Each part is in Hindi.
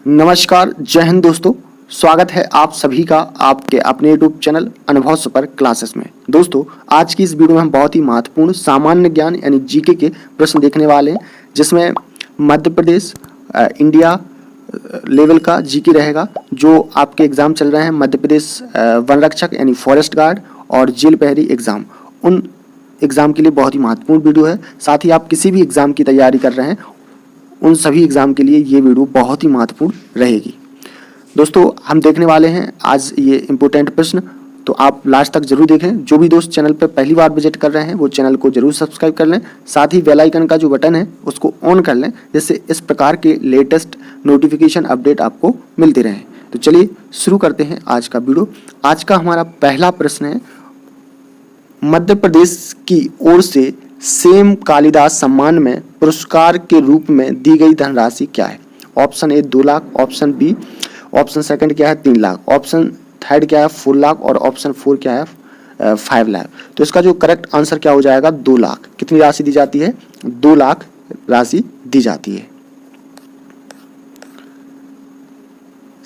नमस्कार, जय हिंद दोस्तों। स्वागत है आप सभी का आपके अपने यूट्यूब चैनल अनुभव सुपर क्लासेस में। दोस्तों, आज की इस वीडियो में हम बहुत ही महत्वपूर्ण सामान्य ज्ञान यानी जीके के प्रश्न देखने वाले हैं, जिसमें मध्य प्रदेश इंडिया लेवल का जीके रहेगा। जो आपके एग्जाम चल रहे हैं मध्य प्रदेश वन रक्षक यानी फॉरेस्ट गार्ड और जेल प्रहरी एग्जाम, उन एग्जाम के लिए बहुत ही महत्वपूर्ण वीडियो है। साथ ही आप किसी भी एग्जाम की तैयारी कर रहे हैं, उन सभी एग्जाम के लिए ये वीडियो बहुत ही महत्वपूर्ण रहेगी। दोस्तों, हम देखने वाले हैं आज ये इम्पोर्टेंट प्रश्न, तो आप लास्ट तक जरूर देखें। जो भी दोस्त चैनल पर पहली बार विजिट कर रहे हैं वो चैनल को जरूर सब्सक्राइब कर लें। साथ ही बेल आइकन का जो बटन है उसको ऑन कर लें, जिससे इस प्रकार के लेटेस्ट नोटिफिकेशन अपडेट आपको मिलते रहें। तो चलिए शुरू करते हैं आज का वीडियो। आज का हमारा पहला प्रश्न है, मध्य प्रदेश की ओर से सेम कालिदास सम्मान में पुरस्कार के रूप में दी गई धनराशि क्या है? Option A 2 lakh, option B, option second क्या है 3 लाख, ऑप्शन थर्ड क्या है 4 लाख और ऑप्शन 4 क्या है 5 लाख। तो इसका जो करेक्ट आंसर क्या हो जाएगा? 2 लाख। कितनी राशि दी जाती है? 2 लाख राशि दी जाती है।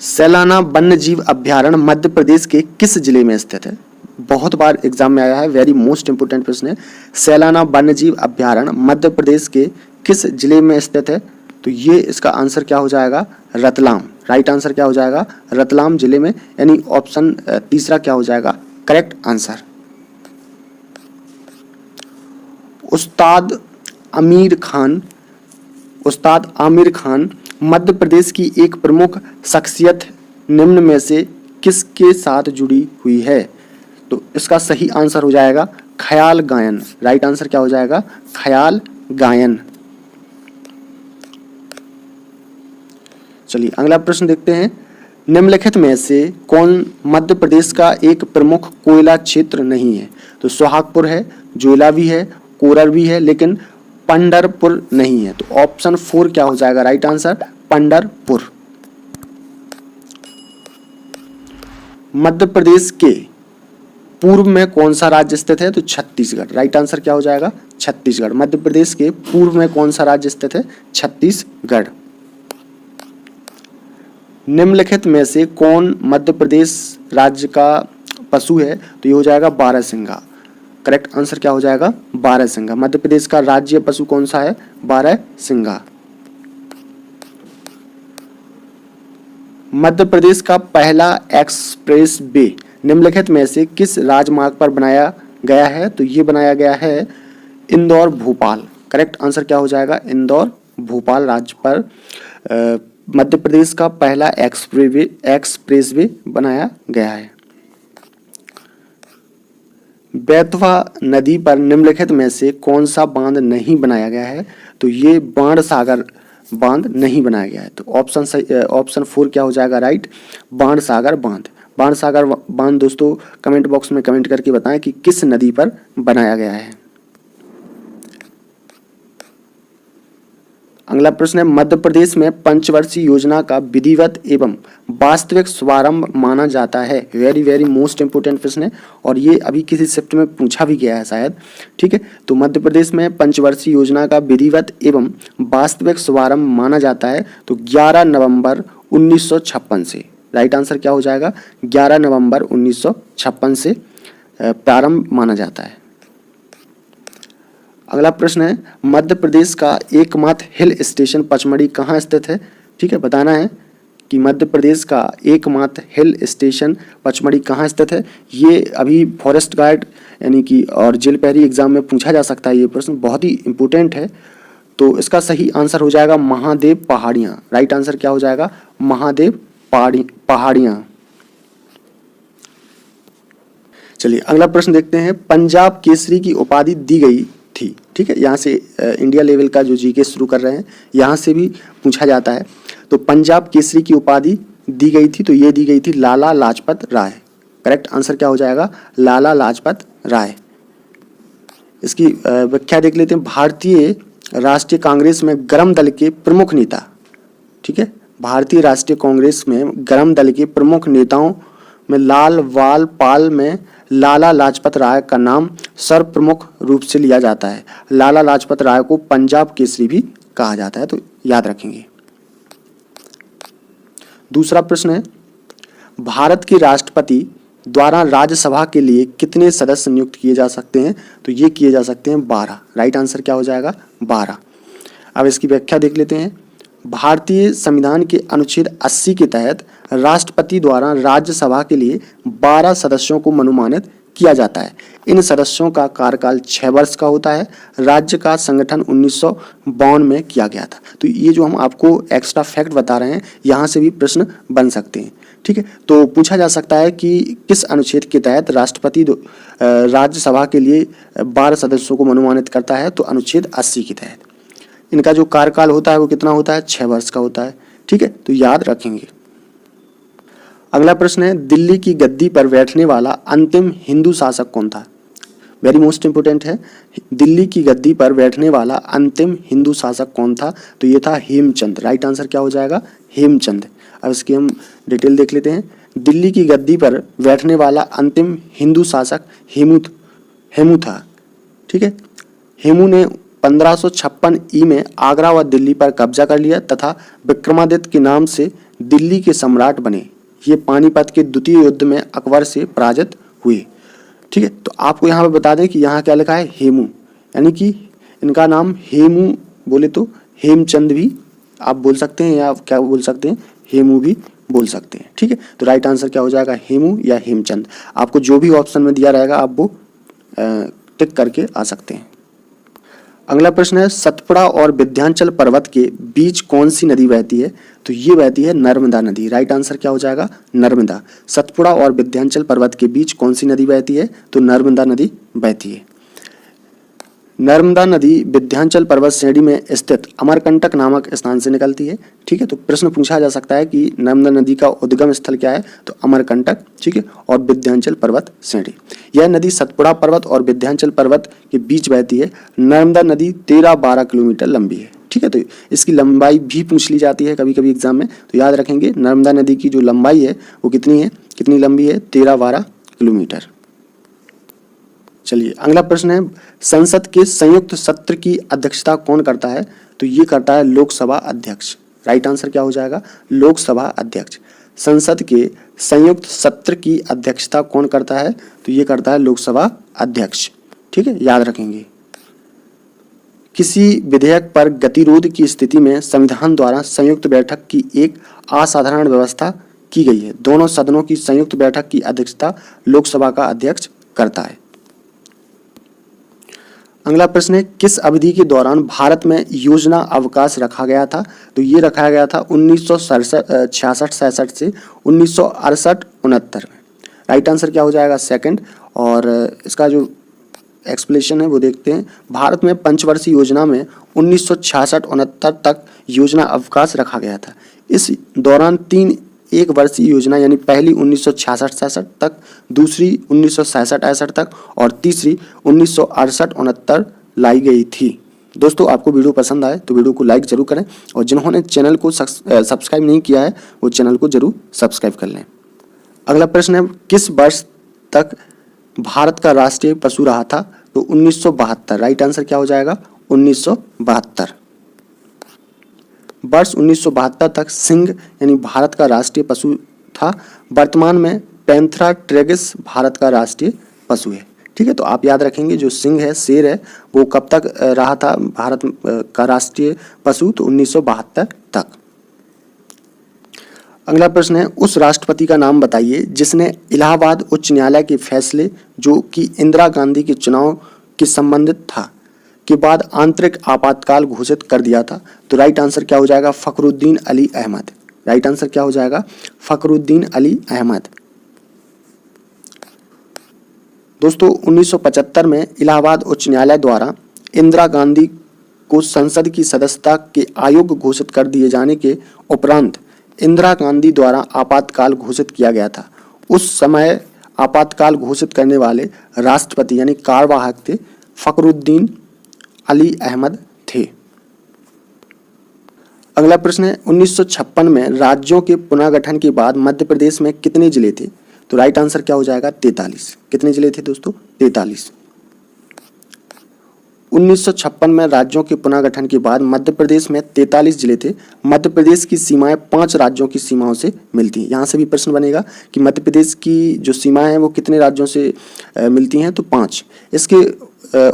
सैलाना वन्य जीव अभ्यारण्य मध्य प्रदेश के किस जिले में स्थित है? बहुत बार एग्जाम में आया है, वेरी मोस्ट इंपोर्टेंट प्रश्न है। सैलाना वन्य जीव अभ्यारण्य मध्य प्रदेश के किस जिले में स्थित है? तो ये इसका आंसर क्या हो जाएगा? रतलाम। राइट आंसर क्या हो जाएगा? रतलाम जिले में, यानी ऑप्शन तीसरा क्या हो जाएगा करेक्ट आंसर। उस्ताद आमिर खान मध्य प्रदेश की एक प्रमुख शख्सियत निम्न में से किसके साथ जुड़ी हुई है? तो इसका सही आंसर हो जाएगा ख्याल गायन। राइट आंसर क्या हो जाएगा? ख्याल गायन। चलिए अगला प्रश्न देखते हैं। निम्नलिखित में से कौन मध्य प्रदेश का एक प्रमुख कोयला क्षेत्र नहीं है? तो सोहागपुर है, जोला भी है, कोरर भी है, लेकिन पंढरपुर नहीं है। तो ऑप्शन 4 क्या हो जाएगा राइट आंसर? पंढरपुर। मध्य प्रदेश के पूर्व में कौन सा राज्य स्थित है? तो छत्तीसगढ़। राइट आंसर क्या हो जाएगा? छत्तीसगढ़। मध्य प्रदेश के पूर्व में कौन सा राज्य स्थित है? छत्तीसगढ़। निम्नलिखित में से कौन मध्य प्रदेश राज्य का पशु है? तो ये हो जाएगा बारहसिंगा। करेक्ट आंसर क्या हो जाएगा? बारहसिंगा। मध्य प्रदेश का राज्य पशु कौन सा है? बारहसिंगा। मध्य प्रदेश का पहला एक्सप्रेस वे निम्नलिखित में से किस राजमार्ग पर बनाया गया है? तो ये बनाया गया है इंदौर भोपाल। करेक्ट आंसर क्या हो जाएगा? इंदौर भोपाल राज्य पर मध्य प्रदेश का पहला एक्सप्रेस वे बनाया गया है। बेतवा नदी पर निम्नलिखित में से कौन सा बांध नहीं बनाया गया है? तो ये बाणसागर बांध नहीं बनाया गया है। तो ऑप्शन 4 क्या हो जाएगा राइट? बाणसागर बांध। बाणसागर बांध दोस्तों कमेंट बॉक्स में कमेंट करके बताएं कि किस नदी पर बनाया गया है। अगला प्रश्न है, मध्य प्रदेश में पंचवर्षीय योजना का विधिवत एवं वास्तविक शुभारंभ माना जाता है? वेरी मोस्ट इंपोर्टेंट प्रश्न है, और ये अभी किसी शिफ्ट में पूछा भी गया है शायद। ठीक है, तो मध्य प्रदेश में पंचवर्षीय योजना का विधिवत एवं वास्तविक शुभारंभ माना जाता है तो 11 नवंबर 1956 से। राइट आंसर क्या हो जाएगा? 11 नवंबर 1956 से प्रारंभ माना जाता है। अगला प्रश्न है, मध्य प्रदेश का एकमात्र हिल स्टेशन पचमढ़ी कहाँ स्थित है? ठीक है, बताना है कि मध्य प्रदेश का एकमात्र हिल स्टेशन पचमढ़ी कहाँ स्थित है। ये अभी फॉरेस्ट गार्ड यानी कि और जेल प्रहरी एग्जाम में पूछा जा सकता है। ये प्रश्न बहुत ही इंपॉर्टेंट है। तो इसका सही आंसर हो जाएगा महादेव पहाड़ियाँ। राइट आंसर क्या हो जाएगा? महादेव पहाड़ियाँ। चलिए अगला प्रश्न देखते हैं। पंजाब केसरी की उपाधि दी गई थी। ठीक है, यहाँ से इंडिया लेवल का जो जीके शुरू कर रहे हैं, यहाँ से भी पूछा जाता है। तो पंजाब केसरी की उपाधि दी गई थी, तो ये दी गई थी लाला लाजपत राय। करेक्ट आंसर क्या हो जाएगा? लाला लाजपत राय। इसकी व्याख्या देख लेते हैं। भारतीय राष्ट्रीय कांग्रेस में गर्म दल के प्रमुख नेता। ठीक है, भारतीय राष्ट्रीय कांग्रेस में गर्म दल के प्रमुख नेताओं में लाल वाल पाल में लाला लाजपत राय का नाम सर्वप्रमुख रूप से लिया जाता है। लाला लाजपत राय को पंजाब केसरी भी कहा जाता है, तो याद रखेंगे। दूसरा प्रश्न है, भारत के राष्ट्रपति द्वारा राज्यसभा के लिए कितने सदस्य नियुक्त किए जा सकते हैं? तो ये किए जा सकते हैं 12। राइट आंसर क्या हो जाएगा? 12। अब इसकी व्याख्या देख लेते हैं। भारतीय संविधान के अनुच्छेद 80 के तहत राष्ट्रपति द्वारा राज्यसभा के लिए 12 सदस्यों को मनोमानित किया जाता है। इन सदस्यों का कार्यकाल 6 वर्ष का होता है। राज्य का संगठन 1952 में किया गया था। तो ये जो हम आपको एक्स्ट्रा फैक्ट बता रहे हैं, यहाँ से भी प्रश्न बन सकते हैं। ठीक है, तो पूछा जा सकता है कि किस अनुच्छेद के तहत राष्ट्रपति राज्यसभा के लिए 12 सदस्यों को मनोमानित करता है? तो अनुच्छेद 80 के तहत। इनका जो कार्यकाल होता है वो कितना होता है? 6 वर्ष का होता है। ठीक है, तो याद रखेंगे। अगला प्रश्न है, दिल्ली की गद्दी पर बैठने वाला अंतिम हिंदू शासक कौन था? वेरी मोस्ट इंपोर्टेंट है। दिल्ली की गद्दी पर बैठने वाला अंतिम हिंदू शासक कौन था? तो ये था हेमचंद। राइट आंसर क्या हो जाएगा? हेमचंद। अब इसकी हम डिटेल देख लेते हैं। दिल्ली की गद्दी पर बैठने वाला अंतिम हिंदू शासक हेमू था। ठीक है, हेमू ने 1556 ई में आगरा व दिल्ली पर कब्जा कर लिया तथा विक्रमादित्य के नाम से दिल्ली के सम्राट बने। ये पानीपत के द्वितीय युद्ध में अकबर से पराजित हुए। ठीक है, तो आपको यहाँ पे बता दें कि यहाँ क्या लिखा है? हेमू, यानी कि इनका नाम हेमू बोले तो हेमचंद भी आप बोल सकते हैं, या क्या बोल सकते हैं? हेमू भी बोल सकते हैं। ठीक है, तो राइट आंसर क्या हो जाएगा? हेमू या हेमचंद। आपको जो भी ऑप्शन में दिया रहेगा आप वो टिक करके आ सकते हैं। अगला प्रश्न है, सतपुड़ा और विंध्याचल पर्वत के बीच कौन सी नदी बहती है? तो ये बहती है नर्मदा नदी। राइट आंसर क्या हो जाएगा? नर्मदा। सतपुड़ा और विंध्याचल पर्वत के बीच कौन सी नदी बहती है? तो नर्मदा नदी बहती है। नर्मदा नदी विंध्याचल पर्वत श्रेणी में स्थित अमरकंटक नामक स्थान से निकलती है। ठीक है, तो प्रश्न पूछा जा सकता है कि नर्मदा नदी का उद्गम स्थल क्या है? तो अमरकंटक। ठीक है, और विंध्याचल पर्वत श्रेणी। यह नदी सतपुड़ा पर्वत और विंध्याचल पर्वत के बीच बहती है। नर्मदा नदी 13-12 किलोमीटर लंबी है। ठीक है, तो इसकी लंबाई भी पूछ ली जाती है कभी कभी एग्जाम में, तो याद रखेंगे नर्मदा नदी की जो लंबाई है वो कितनी है, कितनी लंबी है? 13-12 किलोमीटर। चलिए अगला प्रश्न है, संसद के संयुक्त सत्र की अध्यक्षता कौन करता है? तो ये करता है लोकसभा अध्यक्ष। राइट आंसर क्या हो जाएगा? लोकसभा अध्यक्ष। संसद के संयुक्त सत्र की अध्यक्षता कौन करता है? तो ये करता है लोकसभा अध्यक्ष। ठीक है, याद रखेंगे। किसी विधेयक पर गतिरोध की स्थिति में संविधान द्वारा संयुक्त बैठक की एक असाधारण व्यवस्था की गई है। दोनों सदनों की संयुक्त बैठक की अध्यक्षता लोकसभा का अध्यक्ष करता है। अगला प्रश्न है, किस अवधि के दौरान भारत में योजना अवकाश रखा गया था? तो ये रखा गया था 1966-67 से 1968-69 में। राइट आंसर क्या हो जाएगा? सेकंड। और इसका जो एक्सप्लेनेशन है वो देखते हैं। भारत में पंचवर्षीय योजना में 1966-69 तक योजना अवकाश रखा गया था। इस दौरान 3 एक वर्षीय योजना यानी पहली 1966-67 तक, दूसरी 1967-68 तक और तीसरी 1968-69 लाई गई थी। दोस्तों आपको वीडियो पसंद आए तो वीडियो को लाइक जरूर करें और जिन्होंने चैनल को सब्सक्राइब नहीं किया है वो चैनल को जरूर सब्सक्राइब कर लें। अगला प्रश्न है, किस वर्ष तक भारत का राष्ट्रीय पशु रहा था? तो 1972। राइट आंसर क्या हो जाएगा? 1972। वर्ष 1972 तक सिंह यानी भारत का राष्ट्रीय पशु था। वर्तमान में पैंथेरा ट्रेगिस भारत का राष्ट्रीय पशु है। ठीक है, तो आप याद रखेंगे जो सिंह है, शेर है, वो कब तक रहा था भारत का राष्ट्रीय पशु? तो 1972 तक। अगला प्रश्न है, उस राष्ट्रपति का नाम बताइए जिसने इलाहाबाद उच्च न्यायालय के फैसले जो कि इंदिरा गांधी के चुनाव के संबंधित था के बाद आंतरिक आपातकाल घोषित कर दिया था? तो राइट आंसर क्या हो जाएगा? फखरुद्दीन अली अहमद। राइट आंसर क्या हो जाएगा? फखरुद्दीन अली अहमद। दोस्तों 1975 में इलाहाबाद उच्च न्यायालय द्वारा इंदिरा गांधी को संसद की सदस्यता के अयोग्य घोषित कर दिए जाने के उपरांत इंदिरा गांधी द्वारा आपातकाल घोषित किया गया था। उस समय आपातकाल घोषित करने वाले राष्ट्रपति यानी कार्यवाहक थे फखरुद्दीन अली अहमद थे। अगला प्रश्न है, 1956 में राज्यों के पुनर्गठन के बाद मध्य प्रदेश में कितने जिले थे? तो राइट आंसर क्या हो जाएगा? 43। कितने जिले थे दोस्तों? 43। 1956 में राज्यों के पुनर्गठन के बाद मध्य प्रदेश में 43 जिले थे। मध्य प्रदेश की सीमाएं 5 राज्यों की सीमाओं से मिलती हैं। यहाँ से भी प्रश्न बनेगा कि मध्य प्रदेश की जो सीमाएं हैं वो कितने राज्यों से मिलती हैं, तो 5। इसके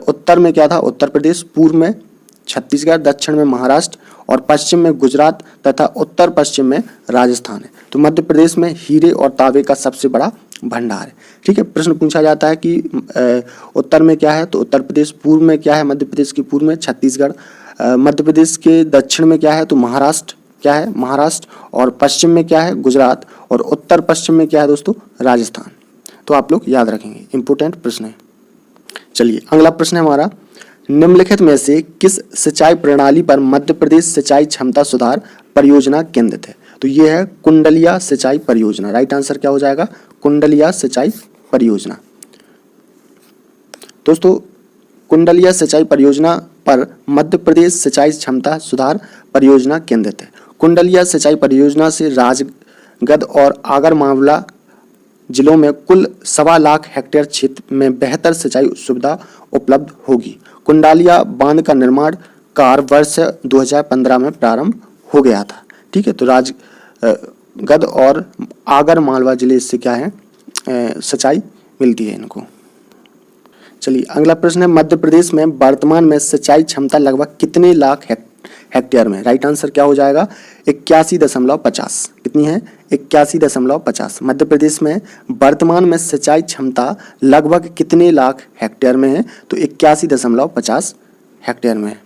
उत्तर में क्या था, उत्तर प्रदेश, पूर्व में छत्तीसगढ़, दक्षिण में महाराष्ट्र और पश्चिम में गुजरात तथा उत्तर पश्चिम में राजस्थान है। तो मध्य प्रदेश में हीरे और तांबे का सबसे बड़ा भंडार है। ठीक है, प्रश्न पूछा जाता है कि उत्तर में क्या है, तो उत्तर प्रदेश, पूर्व में क्या है, मध्य प्रदेश के पूर्व में छत्तीसगढ़, मध्य प्रदेश के दक्षिण में क्या है, तो महाराष्ट्र, क्या है, महाराष्ट्र, और पश्चिम में क्या है, गुजरात, और उत्तर पश्चिम में क्या है दोस्तों, राजस्थान। तो आप लोग याद रखेंगे, इंपोर्टेंट प्रश्न है। चलिए अगला प्रश्न है हमारा, निम्नलिखित में से किस सिंचाई प्रणाली पर मध्य प्रदेश सिंचाई क्षमता सुधार परियोजना केंद्रित है, तो ये है कुंडलिया सिंचाई परियोजना। राइट आंसर क्या हो जाएगा, कुंडलिया सिंचाई परियोजना। दोस्तों कुंडलिया सिंचाई परियोजना पर मध्य प्रदेश सिंचाई क्षमता सुधार परियोजना केंद्रित है। कुंडलिया सिंचाई परियोजना से राजगढ़ और आगरमालवा जिलों में कुल 1.25 लाख हेक्टेयर क्षेत्र में बेहतर सिंचाई सुविधा उपलब्ध होगी। कुंडलिया बांध का निर्माण कार्य वर्ष 2015 में प्रारंभ हो गया था। ठीक है, तो राजगढ़ और आगरमालवा जिले से क्या है, सिंचाई मिलती है इनको। चलिए अगला प्रश्न है, मध्य प्रदेश में वर्तमान में सिंचाई क्षमता लगभग कितने लाख हेक्टेयर में। राइट आंसर क्या हो जाएगा, 81.50। कितनी है, 81.50। मध्य प्रदेश में वर्तमान में सिंचाई क्षमता लगभग कितने लाख हेक्टेयर में है, तो 81.50 हेक्टेयर में है।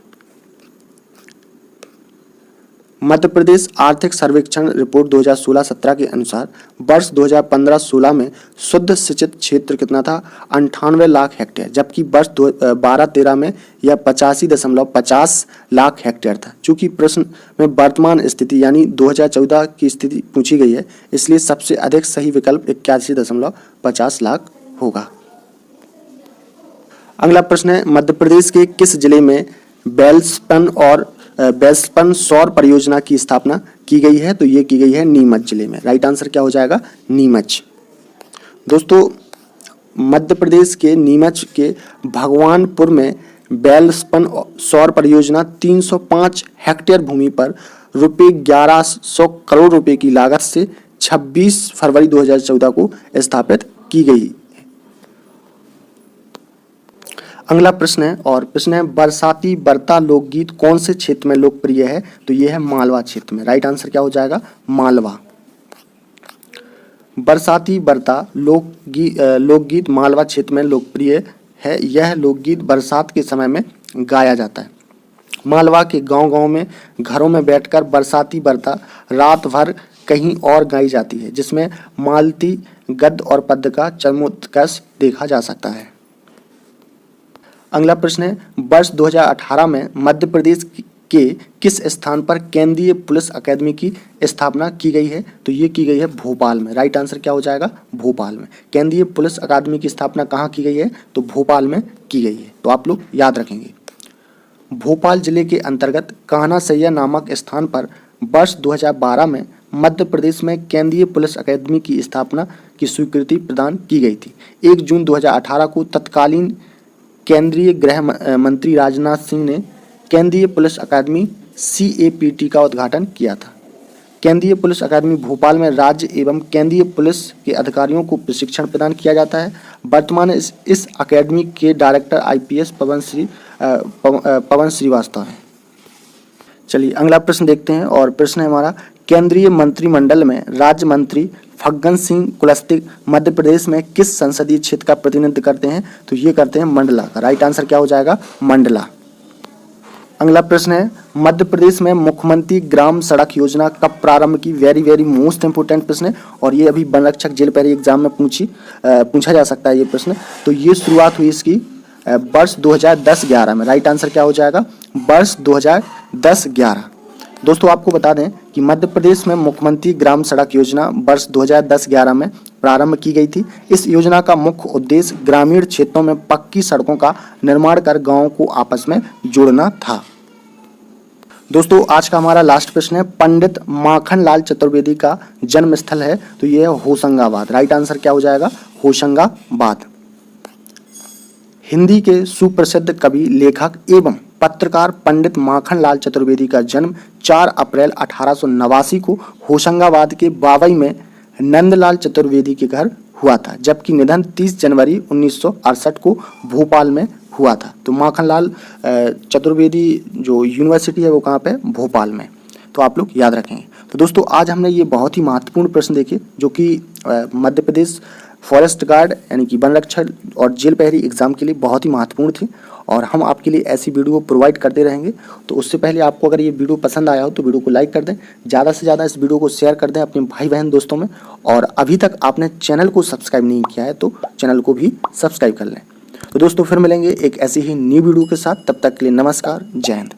मध्य प्रदेश आर्थिक सर्वेक्षण रिपोर्ट 2016-17 के अनुसार वर्ष 2015-16 में शुद्ध सिंचित क्षेत्र कितना था, 98 लाख हेक्टेयर, जबकि वर्ष 12-13 में यह 85.50 लाख हेक्टेयर था। चूंकि प्रश्न में वर्तमान स्थिति यानी 2014 की स्थिति पूछी गई है, इसलिए सबसे अधिक सही विकल्प 81.50 लाख होगा। अगला प्रश्न है, मध्य प्रदेश के किस जिले में बेलस्पन सौर परियोजना की स्थापना की गई है, तो ये की गई है नीमच जिले में। राइट आंसर क्या हो जाएगा, नीमच। दोस्तों मध्य प्रदेश के नीमच के भगवानपुर में बेलस्पन सौर परियोजना 305 हेक्टेयर भूमि पर रुपये 1100 करोड़ रुपए की लागत से 26 फरवरी 2014 को स्थापित की गई। अगला प्रश्न है, और प्रश्न है, बरसाती बरता लोकगीत कौन से क्षेत्र में लोकप्रिय है, तो यह है मालवा क्षेत्र में। राइट आंसर क्या हो जाएगा, मालवा। बरसाती बरता लोकगीत मालवा क्षेत्र में लोकप्रिय है। यह लोकगीत बरसात के समय में गाया जाता है। मालवा के गांव-गांव में घरों में बैठकर बरसाती बरता रात भर कहीं और गाई जाती है, जिसमें मालती गद्य और पद्य का चमत्कृत देखा जा सकता है। अगला प्रश्न है, वर्ष 2018 में मध्य प्रदेश के किस स्थान पर केंद्रीय पुलिस अकादमी की स्थापना की गई है, तो ये की गई है भोपाल में। राइट आंसर क्या हो जाएगा, भोपाल में। केंद्रीय पुलिस अकादमी की स्थापना कहाँ की गई है, तो भोपाल में की गई है। तो आप लोग याद रखेंगे। भोपाल जिले के अंतर्गत कान्हा सैया नामक स्थान पर वर्ष 2012 में मध्य प्रदेश में केंद्रीय पुलिस अकादमी की स्थापना की स्वीकृति प्रदान की गई थी। 1 जून 2018 को तत्कालीन केंद्रीय गृह मंत्री राजनाथ सिंह ने केंद्रीय पुलिस अकादमी CAPT का उद्घाटन किया था। केंद्रीय पुलिस अकादमी भोपाल में राज्य एवं केंद्रीय पुलिस के अधिकारियों को प्रशिक्षण प्रदान किया जाता है। वर्तमान इस अकादमी के डायरेक्टर IPS पवन श्रीवास्तव हैं। चलिए अगला प्रश्न देखते हैं, और प्रश्न है हमारा, केंद्रीय मंत्रिमंडल में राज्य मंत्री फग्गन सिंह कुलस्ते मध्य प्रदेश में किस संसदीय क्षेत्र का प्रतिनिधित्व करते हैं, तो ये करते हैं मंडला का। राइट आंसर क्या हो जाएगा, मंडला। अगला प्रश्न है, मध्य प्रदेश में मुख्यमंत्री ग्राम सड़क योजना कब प्रारंभ की। वेरी मोस्ट इंपोर्टेंट प्रश्न है, और ये अभी वन रक्षक जेल पहले एग्जाम में पूछा जा सकता है ये प्रश्न। तो ये शुरुआत हुई इसकी वर्ष 2010-11 में। राइट आंसर क्या हो जाएगा, वर्ष 2010-11। दोस्तों आपको बता दें कि मध्य प्रदेश में मुख्यमंत्री ग्राम सड़क योजना वर्ष 2010-11 में प्रारंभ की गई थी। इस योजना का मुख्य उद्देश्य ग्रामीण क्षेत्रों में पक्की सड़कों का निर्माण कर गांवों को आपस में जोड़ना था। दोस्तों आज का हमारा लास्ट प्रश्न है, पंडित माखनलाल चतुर्वेदी का जन्म स्थल है, तो यह है होशंगाबाद। राइट आंसर क्या हो जाएगा, होशंगाबाद। हिंदी के सुप्रसिद्ध कवि, लेखक एवं पत्रकार पंडित माखनलाल चतुर्वेदी का जन्म 4 अप्रैल 1889 को होशंगाबाद के बावई में नंदलाल चतुर्वेदी के घर हुआ था, जबकि निधन 30 जनवरी 1968 को भोपाल में हुआ था। तो माखनलाल चतुर्वेदी जो यूनिवर्सिटी है वो कहाँ पे, भोपाल में। तो आप लोग याद रखेंगे। तो दोस्तों आज हमने ये बहुत ही महत्वपूर्ण प्रश्न देखे जो कि मध्य प्रदेश फॉरेस्ट गार्ड यानी कि वन रक्षक और जेल प्रहरी एग्जाम के लिए बहुत ही महत्वपूर्ण थे, और हम आपके लिए ऐसी वीडियो प्रोवाइड करते रहेंगे। तो उससे पहले आपको अगर ये वीडियो पसंद आया हो तो वीडियो को लाइक कर दें, ज़्यादा से ज़्यादा इस वीडियो को शेयर कर दें अपने भाई बहन दोस्तों में, और अभी तक आपने चैनल को सब्सक्राइब नहीं किया है तो चैनल को भी सब्सक्राइब कर लें। तो दोस्तों फिर मिलेंगे एक ऐसी ही न्यू वीडियो के साथ, तब तक के लिए नमस्कार, जय हिंद।